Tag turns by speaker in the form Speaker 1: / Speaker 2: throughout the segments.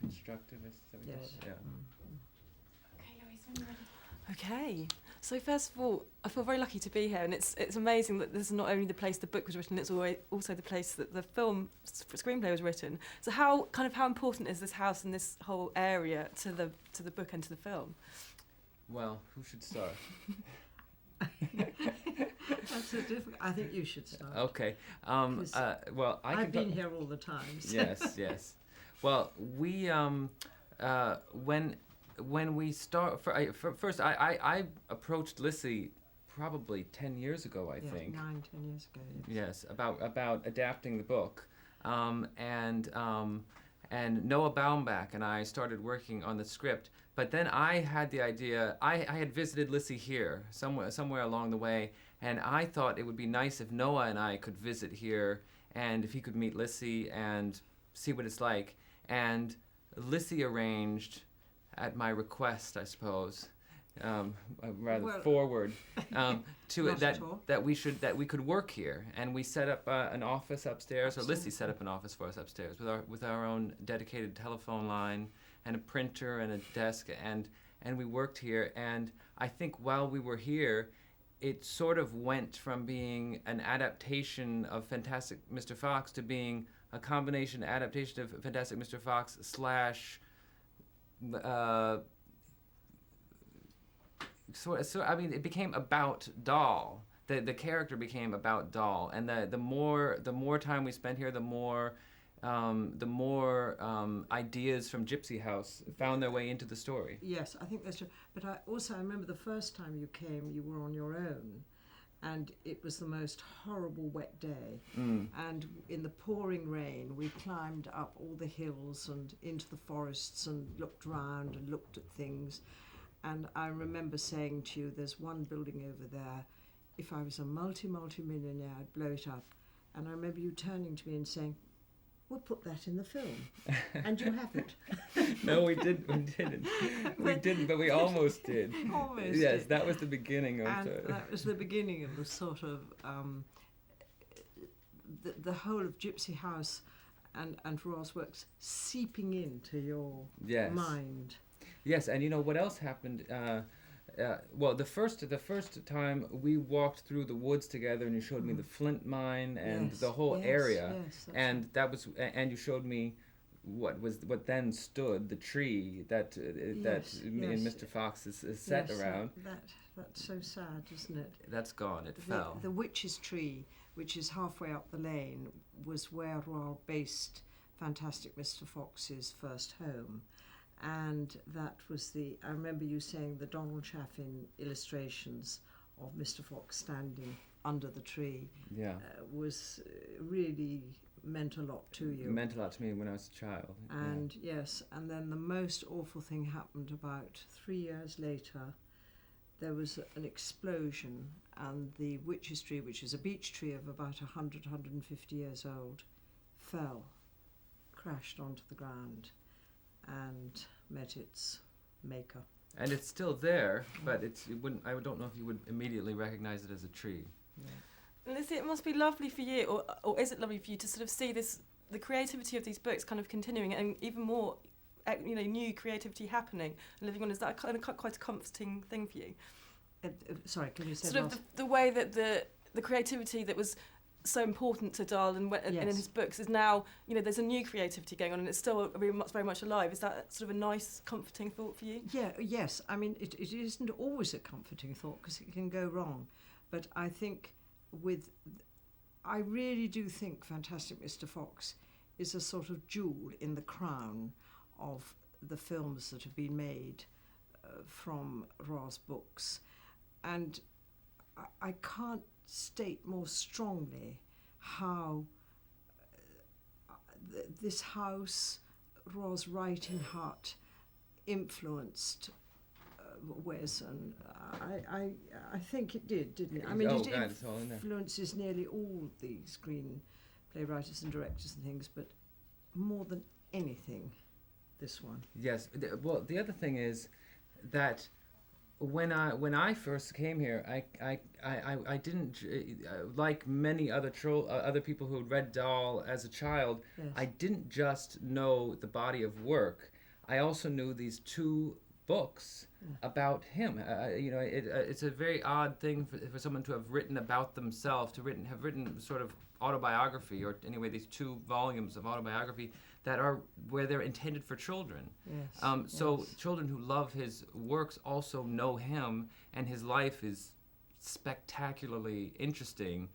Speaker 1: constructivist. Is that what you call
Speaker 2: Yes.
Speaker 1: it? Yeah.
Speaker 3: Okay, Louise, when you're ready.
Speaker 4: Okay, so first of all, I feel very lucky to be here, and it's amazing that this is not only the place the book was written, it's also the place that the film screenplay was written. So how important is this house and this whole area to the book and to the film?
Speaker 1: Well, who should start?
Speaker 2: That's a difficult. I think you should start.
Speaker 1: Okay. Well,
Speaker 2: I've been here all the time. So.
Speaker 1: Yes, yes. Well, we when we start first, I approached Lissy probably 10 years ago, I think.
Speaker 2: 9-10 years ago.
Speaker 1: Yes, about adapting the book, and Noah Baumbach and I started working on the script. But then I had the idea. I had visited Lissy here somewhere along the way, and I thought it would be nice if Noah and I could visit here, and if he could meet Lissy and see what it's like. And Lissy arranged, at my request, I suppose, forward, to that we could work here, and we set up an office upstairs. Or Lissy set up an office for us upstairs with our own dedicated telephone line and a printer and a desk, and we worked here. And I think while we were here, it sort of went from being an adaptation of Fantastic Mr. Fox to being a combination adaptation of Fantastic Mr. Fox / so I mean, it became about Dahl. The character became about Dahl, and the more time we spent here, the more ideas from Gypsy House found their way into the story.
Speaker 2: Yes, I think that's true. But I remember the first time you came, you were on your own, and it was the most horrible wet day. And in the pouring rain, we climbed up all the hills and into the forests and looked round and looked at things. And I remember saying to you, there's one building over there. If I was a multi-millionaire, I'd blow it up. And I remember you turning to me and saying, we'll put that in the film. And you haven't.
Speaker 1: No, we didn't, but we almost did.
Speaker 2: Almost
Speaker 1: yes,
Speaker 2: did.
Speaker 1: That was the beginning of
Speaker 2: that was the beginning of the sort of, the whole of Gypsy House and Roald's works seeping into your mind.
Speaker 1: Yes, and you know what else happened? Well, the first time we walked through the woods together, and you showed me the flint mine and the whole area, and right. That was, and you showed me what then stood the tree that in Mr. Fox is set around.
Speaker 2: That's so sad, isn't it?
Speaker 1: That's gone. It fell.
Speaker 2: The witch's tree, which is halfway up the lane, was where Roald based Fantastic Mr. Fox's first home. And that was I remember you saying the Donald Chaffin illustrations of Mr. Fox standing under the tree was really meant a lot to you.
Speaker 1: It meant a lot to me when I was a child.
Speaker 2: And yes, and then the most awful thing happened about 3 years later. There was an explosion, and the witch's tree, which is a beech tree of about 150 years old, crashed onto the ground and met its maker.
Speaker 1: And it's still there, but I don't know if you would immediately recognize it as a tree.
Speaker 4: Yeah. Lissy, it must be lovely for you, or is it lovely for you to sort of see the creativity of these books kind of continuing, and even more, new creativity happening and living on? Is that kind of quite a comforting thing for you?
Speaker 2: Sorry, can you say
Speaker 4: sort of the way that the creativity that was so important to Dahl and in his books is now, there's a new creativity going on, and it's still very much alive. Is that sort of a nice, comforting thought for you?
Speaker 2: Yeah, yes. I mean, it isn't always a comforting thought because it can go wrong. But I think I really do think Fantastic Mr. Fox is a sort of jewel in the crown of the films that have been made from Roald's books. And I can't state more strongly how this house, Roald's writing hut, influenced Wes, and I think it did, didn't it? I mean, it influences nearly all the screenplay writers and directors and things, but more than anything, this one.
Speaker 1: Yes. Well, the other thing is that when I first came here, I didn't like many other people who had read Dahl as a child.
Speaker 2: Yes.
Speaker 1: I didn't just know the body of work. I also knew these two books about him. It's a very odd thing for someone to have written about themselves, have written sort of autobiography, or anyway these 2 volumes of autobiography that are where they're intended for children.
Speaker 2: Yes.
Speaker 1: So children who love his works also know him, and his life is spectacularly interesting.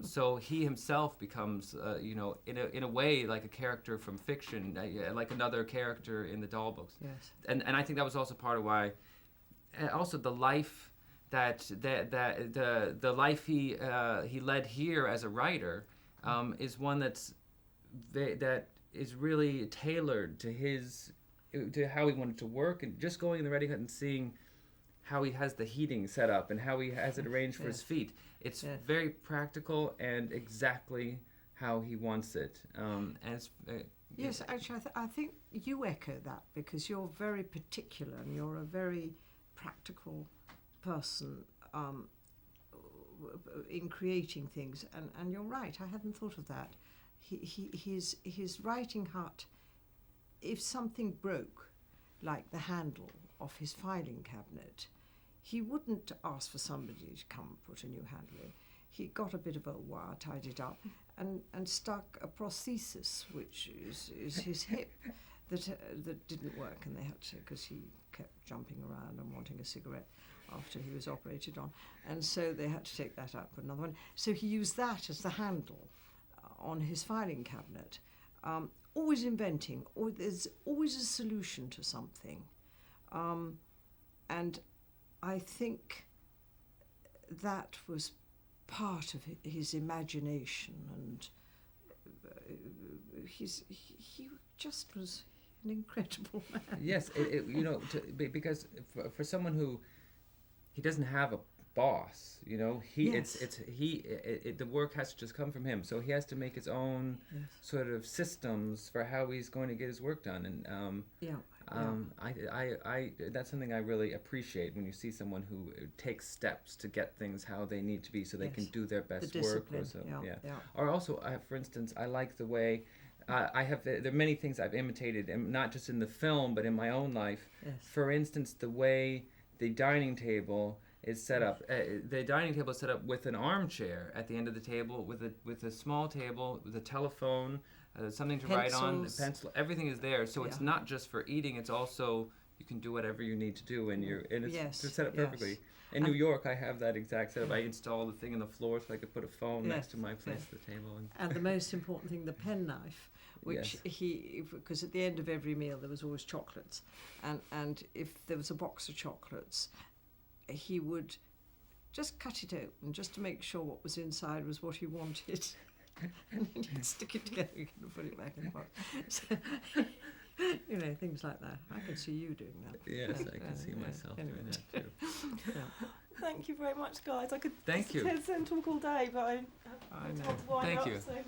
Speaker 1: So he himself becomes, in a way, like a character from fiction, like another character in the Dahl books.
Speaker 2: Yes.
Speaker 1: And I think that was also part of why, also the life the life he led here as a writer is one that is really tailored to how he wanted to work, and just going in the Reading Hut and seeing how he has the heating set up and how he has it arranged for his feet. It's very practical and exactly how he wants it. And it's,
Speaker 2: yes, actually, I think you echo that, because you're very particular and you're a very practical person in creating things. And you're right, I hadn't thought of that. His writing hut, if something broke, like the handle of his filing cabinet, he wouldn't ask for somebody to come put a new handle in. He got a bit of old wire, tied it up, and stuck a prosthesis, which is his hip, that didn't work, and they had to, because he kept jumping around and wanting a cigarette after he was operated on, and so they had to take that out, put another one. So he used that as the handle on his filing cabinet. Always inventing, or there's always a solution to something. And I think that was part of his imagination, and he just was an incredible man.
Speaker 1: Yes, because for someone who, he doesn't have a boss, the work has to just come from him, so he has to make his own sort of systems for how he's going to get his work done. And I that's something I really appreciate, when you see someone who takes steps to get things how they need to be, so they can do their best work. Or so, Or also, for instance, I like the way there are many things I've imitated, and not just in the film but in my own life. For instance, the way the dining table is set up. The dining table is set up with an armchair at the end of the table, with a small table, with a telephone, something to write on, a pencil. Everything is there, so it's not just for eating. It's also, you can do whatever you need to do, and it's set up perfectly. In New York, I have that exact setup. I installed the thing on the floor so I could put a phone next to my place at the table.
Speaker 2: And the most important thing, the penknife, which because at the end of every meal there was always chocolates, and if there was a box of chocolates, he would just cut it open just to make sure what was inside was what he wanted. And then he'd stick it together again and put it back in the box. So, things like that. I can see you doing that.
Speaker 1: Yes, I can see myself doing that too.
Speaker 4: Thank you very much, guys. I could
Speaker 1: Thank you.
Speaker 4: sit and talk all day, but I
Speaker 2: know.
Speaker 4: want to wind
Speaker 1: Thank
Speaker 4: up,
Speaker 1: you.
Speaker 4: so.